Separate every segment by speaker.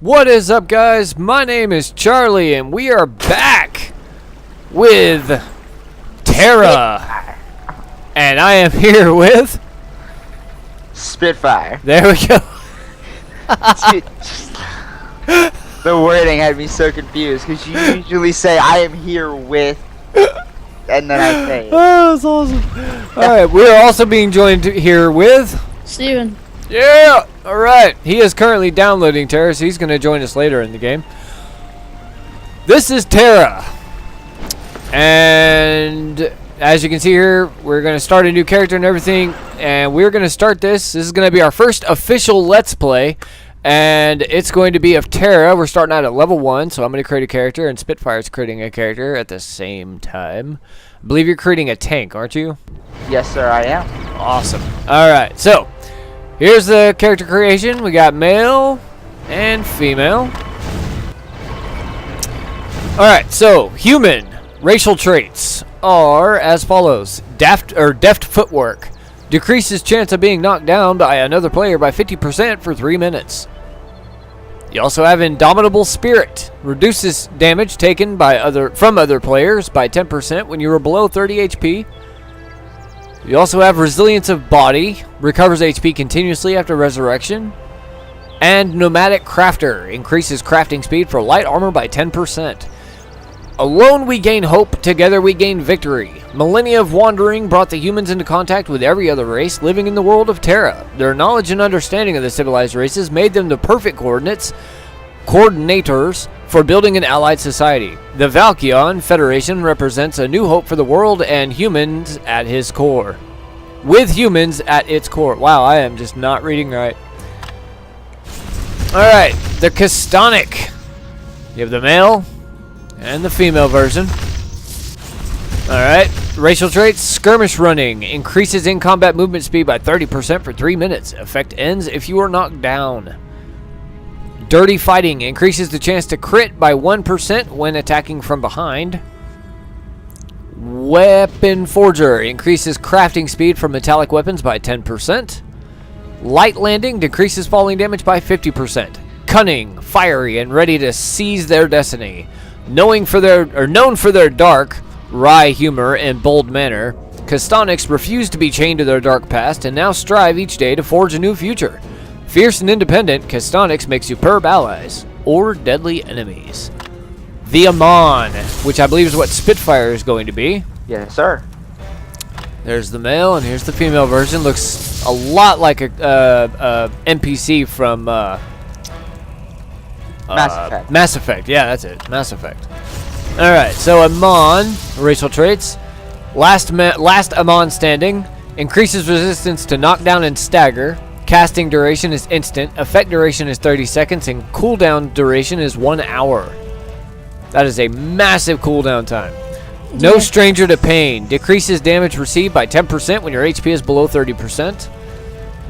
Speaker 1: What is up, guys? My name is Charlie, and we are back with Tera. And I am here with
Speaker 2: Spitfire.
Speaker 1: There we go.
Speaker 2: The wording had me so confused because you usually say I am here with, and then I say it.
Speaker 1: Oh, that's awesome. Alright, we are also being joined here with
Speaker 3: Steven.
Speaker 1: Yeah! Alright, he is currently downloading Tera, so he's going to join us later in the game. This is Tera. And as you can see here, we're going to start a new character and everything. And we're going to start this. This is going to be our first official Let's Play. And it's going to be of Tera. We're starting out at level 1, so I'm going to create a character. And Spitfire's creating a character at the same time. I believe you're creating a tank, aren't you?
Speaker 2: Yes, sir, I am.
Speaker 1: Awesome. Alright, so here's the character creation. We got male and female. Alright, so human racial traits are as follows. Deft footwork. Decreases chance of being knocked down by another player by 50% for 3 minutes. You also have indomitable spirit. Reduces damage taken from other players by 10% when you are below 30 HP. You also have resilience of body. Recovers HP continuously after resurrection. And nomadic crafter. Increases crafting speed for light armor by 10%. Alone we gain hope, together we gain victory. Millennia of wandering brought the humans into contact with every other race living in the world of Tera. Their knowledge and understanding of the civilized races made them the perfect coordinators for building an allied society. The Valkion Federation represents a new hope for the world and humans at his core. With humans at its core. Wow, I am just not reading right. Alright, the Castonic. You have the male and the female version. Alright, racial traits. Skirmish running. Increases in-combat movement speed by 30% for 3 minutes. Effect ends if you are knocked down. Dirty fighting. Increases the chance to crit by 1% when attacking from behind. Weapon forger. Increases crafting speed for metallic weapons by 10%. Light landing. Decreases falling damage by 50%. Cunning. Fiery and ready to seize their destiny. Known for their dark, wry humor and bold manner, Castonics refuse to be chained to their dark past and now strive each day to forge a new future. Fierce and independent, Castonics make superb allies or deadly enemies. The Amon, which I believe is what Spitfire is going to be.
Speaker 2: Yes, sir.
Speaker 1: There's the male and here's the female version. Looks a lot like a NPC from
Speaker 2: Mass Effect.
Speaker 1: Mass Effect, yeah, that's it. Mass Effect. Alright, so Amon, racial traits. Last Amon standing. Increases resistance to knockdown and stagger. Casting duration is instant. Effect duration is 30 seconds. And cooldown duration is 1 hour. That is a massive cooldown time. No stranger to pain. Decreases damage received by 10% when your HP is below 30%.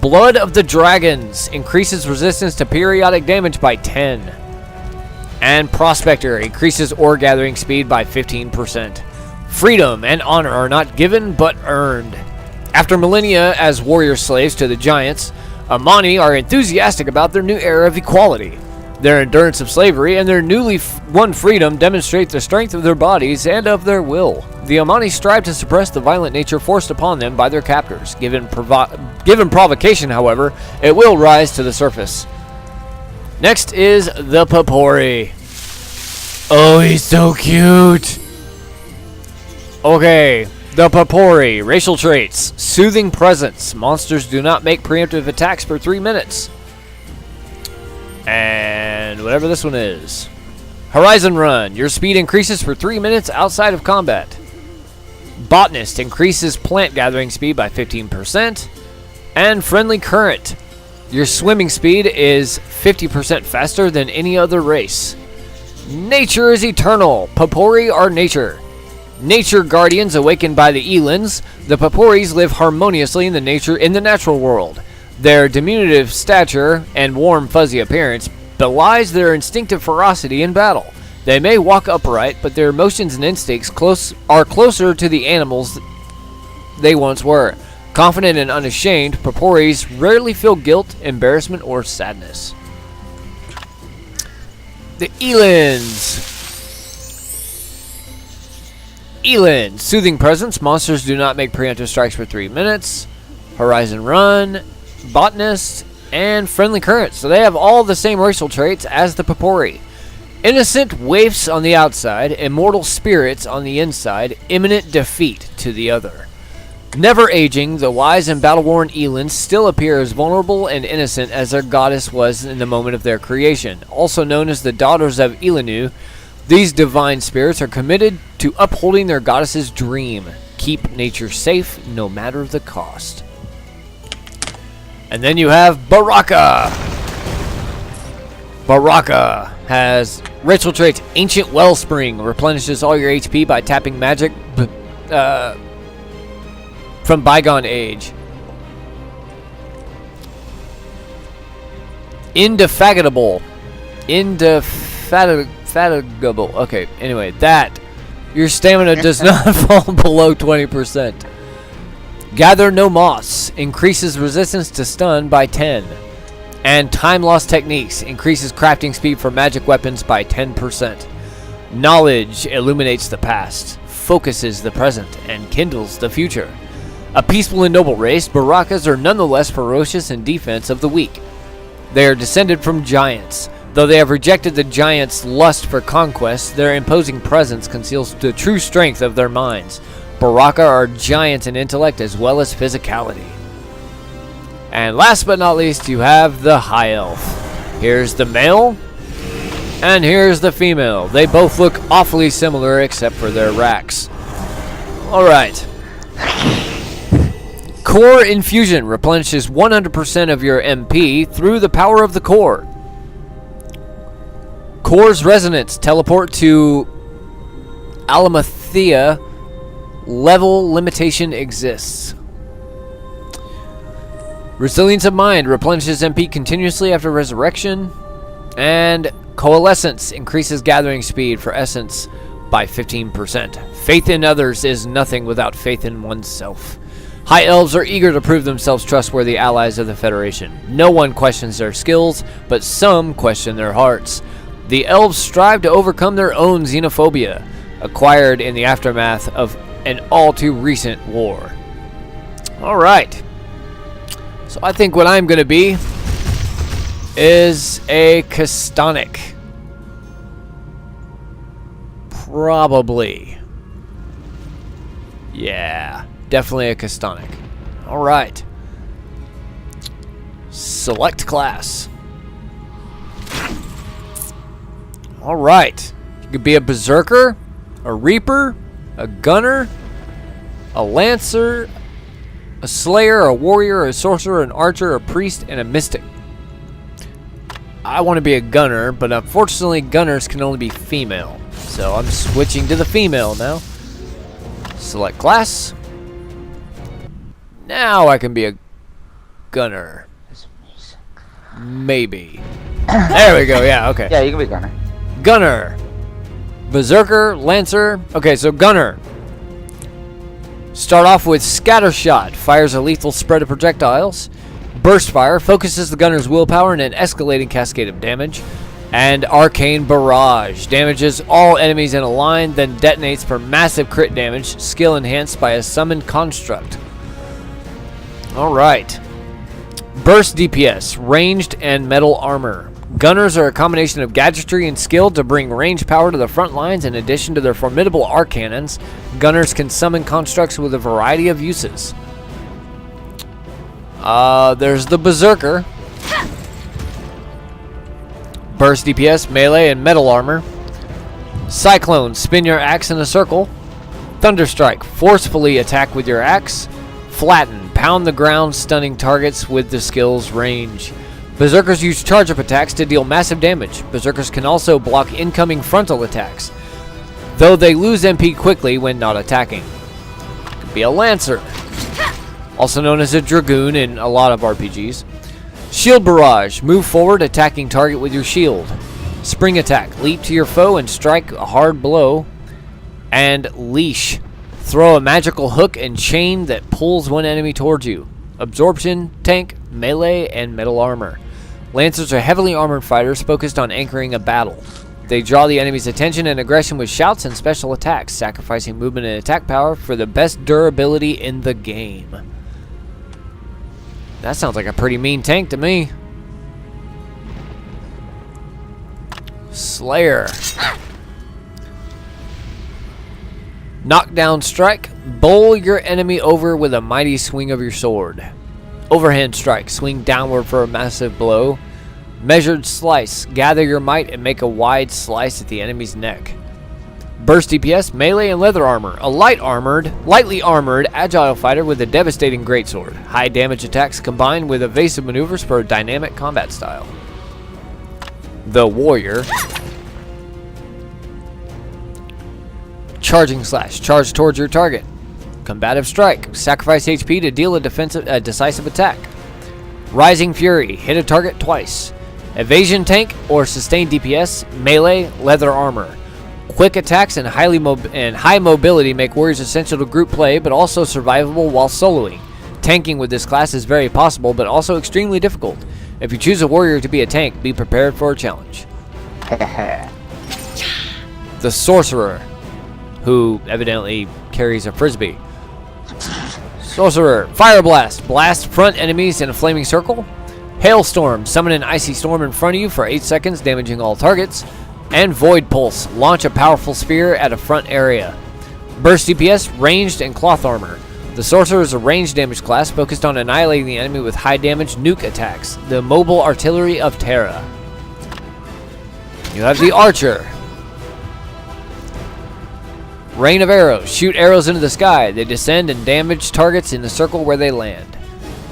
Speaker 1: Blood of the Dragons increases resistance to periodic damage by 10. And Prospector increases ore gathering speed by 15%. Freedom and honor are not given but earned. After millennia as warrior slaves to the giants, Amani are enthusiastic about their new era of equality. Their endurance of slavery and their newly won freedom demonstrate the strength of their bodies and of their will. The Amani strive to suppress the violent nature forced upon them by their captors. Given provocation, however, it will rise to the surface. Next is the Papori. Oh, he's so cute. Okay, the Papori. Racial traits. Soothing presence. Monsters do not make preemptive attacks for 3 minutes. And whatever this one is. Horizon Run. Your speed increases for 3 minutes outside of combat. Botanist increases plant gathering speed by 15%. And Friendly Current. Your swimming speed is 50% faster than any other race. Nature is eternal. Papori are nature. Nature guardians awakened by the Elans. The Paporis live harmoniously in the natural world. Their diminutive stature and warm, fuzzy appearance belies their instinctive ferocity in battle. They may walk upright, but their emotions and instincts are closer to the animals they once were. Confident and unashamed, Paporis rarely feel guilt, embarrassment, or sadness. The Elands. Eland, soothing presence. Monsters do not make preemptive strikes for 3 minutes. Horizon Run, Botanist, and Friendly Current. So they have all the same racial traits as the Papori. Innocent waifs on the outside, immortal spirits on the inside, imminent defeat to the other. Never aging, the wise and battle-worn Elans still appear as vulnerable and innocent as their goddess was in the moment of their creation. Also known as the Daughters of Elanu, these divine spirits are committed to upholding their goddess's dream. Keep nature safe, no matter the cost. And then you have Baraka. Baraka has racial traits. Ancient Wellspring replenishes all your HP by tapping magic from bygone age. Indefatigable. Indefatigable. Okay, anyway, that. Your stamina does not fall below 20%. Gather No Moss increases resistance to stun by 10. And Time Loss Techniques increases crafting speed for magic weapons by 10%. Knowledge illuminates the past, focuses the present, and kindles the future. A peaceful and noble race, Barakas are nonetheless ferocious in defense of the weak. They are descended from giants. Though they have rejected the giants' lust for conquest, their imposing presence conceals the true strength of their minds. Baraka are giants in intellect as well as physicality. And last but not least, you have the High Elf. Here's the male, and here's the female. They both look awfully similar except for their racks. Alright. Core Infusion replenishes 100% of your MP through the power of the core. Core's Resonance, teleport to Alamathea. Level limitation exists. Resilience of Mind replenishes MP continuously after resurrection. And Coalescence increases gathering speed for essence by 15%. Faith in others is nothing without faith in oneself. High Elves are eager to prove themselves trustworthy allies of the Federation. No one questions their skills, but some question their hearts. The Elves strive to overcome their own xenophobia, acquired in the aftermath of an all-too-recent war. Alright. So I think what I'm going to be is a Castonic. Probably. Yeah, definitely a Castonic. Alright. Select class. Alright. You could be a Berserker, a Reaper, a Gunner, a Lancer, a Slayer, a Warrior, a Sorcerer, an Archer, a Priest, and a Mystic. I want to be a Gunner, but unfortunately Gunners can only be female. So I'm switching to the female now. Select class. Now I can be a Gunner. Maybe. There we go, yeah, okay.
Speaker 2: Yeah, you can be Gunner.
Speaker 1: Gunner. Berserker, Lancer. Okay, so Gunner. Start off with Scattershot. Fires a lethal spread of projectiles. Burst Fire focuses the gunner's willpower in an escalating cascade of damage. And Arcane Barrage damages all enemies in a line, then detonates for massive crit damage, skill enhanced by a summoned construct. Alright. Burst DPS, ranged and metal armor. Gunners are a combination of gadgetry and skill to bring range power to the front lines. In addition to their formidable arc cannons, gunners can summon constructs with a variety of uses. There's the Berserker. Burst DPS, melee, and metal armor. Cyclone, spin your axe in a circle. Thunderstrike, forcefully attack with your axe. Flatten, pound the ground, stunning targets with the skill's range. Berserkers use charge-up attacks to deal massive damage. Berserkers can also block incoming frontal attacks, though they lose MP quickly when not attacking. Could be a Lancer, also known as a Dragoon in a lot of RPGs. Shield Barrage, move forward, attacking target with your shield. Spring Attack, leap to your foe and strike a hard blow. And Leash, throw a magical hook and chain that pulls one enemy towards you. Absorption, tank, melee, and metal armor. Lancers are heavily armored fighters focused on anchoring a battle. They draw the enemy's attention and aggression with shouts and special attacks, sacrificing movement and attack power for the best durability in the game. That sounds like a pretty mean tank to me. Slayer. Knockdown strike. Bowl your enemy over with a mighty swing of your sword. Overhand strike. Swing downward for a massive blow. Measured slice. Gather your might and make a wide slice at the enemy's neck. Burst DPS, melee, and leather armor. A lightly armored, agile fighter with a devastating greatsword. High damage attacks combined with evasive maneuvers for a dynamic combat style. The warrior. Charging slash. Charge towards your target. Combative strike. Sacrifice HP to deal a decisive attack. Rising fury. Hit a target twice. Evasion tank or sustained DPS, melee, leather armor. Quick attacks and high mobility make warriors essential to group play, but also survivable while soloing. Tanking with this class is very possible, but also extremely difficult. If you choose a warrior to be a tank, be prepared for a challenge. The sorcerer, who evidently carries a frisbee. Sorcerer, fire blast. Blast front enemies in a flaming circle. Hailstorm, summon an icy storm in front of you for 8 seconds, damaging all targets. And Void Pulse, launch a powerful spear at a front area. Burst DPS, ranged and cloth armor. The Sorcerer is a ranged damage class focused on annihilating the enemy with high damage nuke attacks. The mobile artillery of Tera. You have the Archer. Rain of arrows, shoot arrows into the sky. They descend and damage targets in the circle where they land.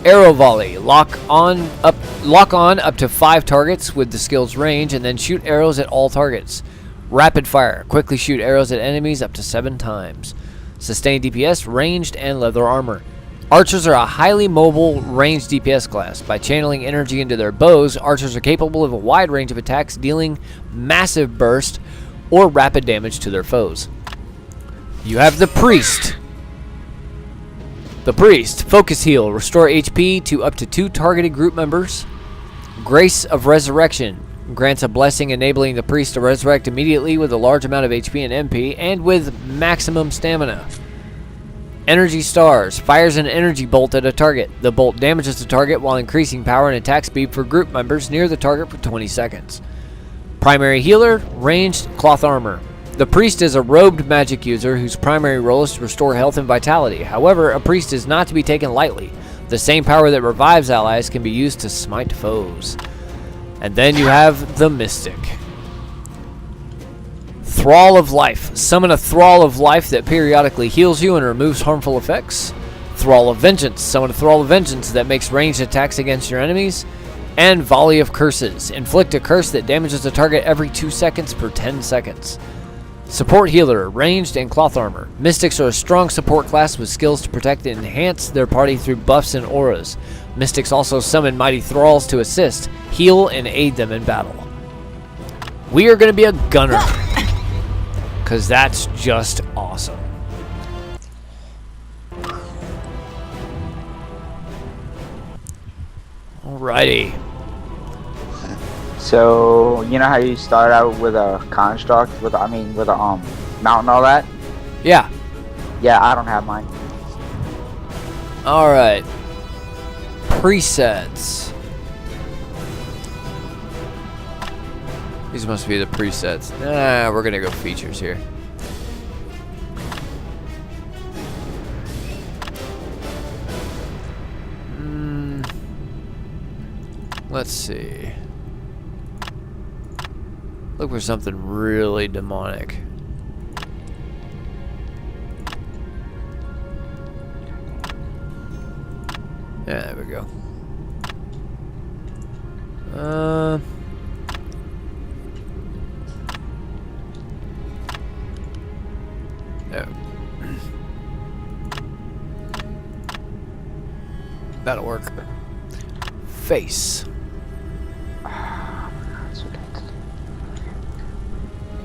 Speaker 1: Arrow volley, lock on up to 5 targets with the skill's range and then shoot arrows at all targets. Rapid fire, quickly shoot arrows at enemies up to 7 times. Sustained DPS, ranged and leather armor. Archers are a highly mobile ranged DPS class. By channeling energy into their bows, archers are capable of a wide range of attacks, dealing massive burst or rapid damage to their foes. You have the Priest. The Priest, focus heal, restore HP to up to 2 targeted group members. Grace of Resurrection, grants a blessing enabling the Priest to resurrect immediately with a large amount of HP and MP, and with maximum stamina. Energy Stars, fires an energy bolt at a target. The bolt damages the target while increasing power and attack speed for group members near the target for 20 seconds. Primary Healer, ranged cloth armor. The Priest is a robed magic user whose primary role is to restore health and vitality. However, a Priest is not to be taken lightly. The same power that revives allies can be used to smite foes. And then you have the Mystic. Thrall of Life. Summon a Thrall of Life that periodically heals you and removes harmful effects. Thrall of Vengeance. Summon a Thrall of Vengeance that makes ranged attacks against your enemies. And Volley of Curses. Inflict a curse that damages the target every 2 seconds per 10 seconds. Support Healer, ranged and cloth armor. Mystics are a strong support class with skills to protect and enhance their party through buffs and auras. Mystics also summon mighty thralls to assist, heal, and aid them in battle. We are going to be a gunner, because that's just awesome. Alrighty.
Speaker 2: So, you know how you start out with a construct, with a mount and all that?
Speaker 1: Yeah.
Speaker 2: Yeah, I don't have mine.
Speaker 1: Alright. Presets. These must be the presets. We're gonna go features here. Let's see. Look for something really demonic. Yeah, there we go. There. That'll work. Face.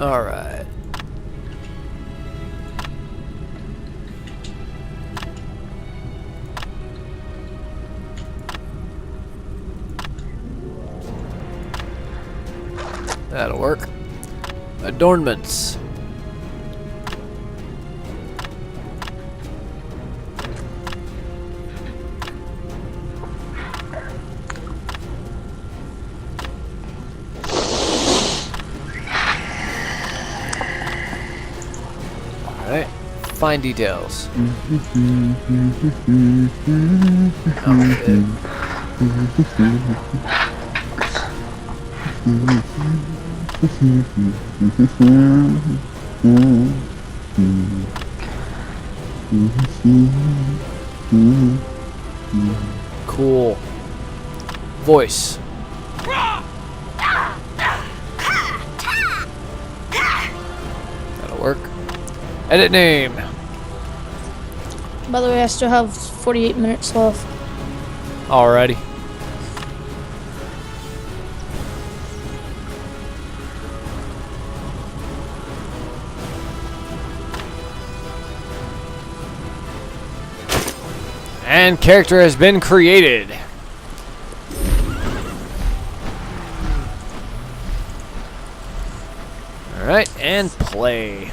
Speaker 1: All right. That'll work. Adornments. Alright. Fine details. Outfit. Cool. Voice. That'll work. Edit name.
Speaker 3: By the way, I still have 48 minutes left.
Speaker 1: Alrighty. And character has been created. Alright, and play.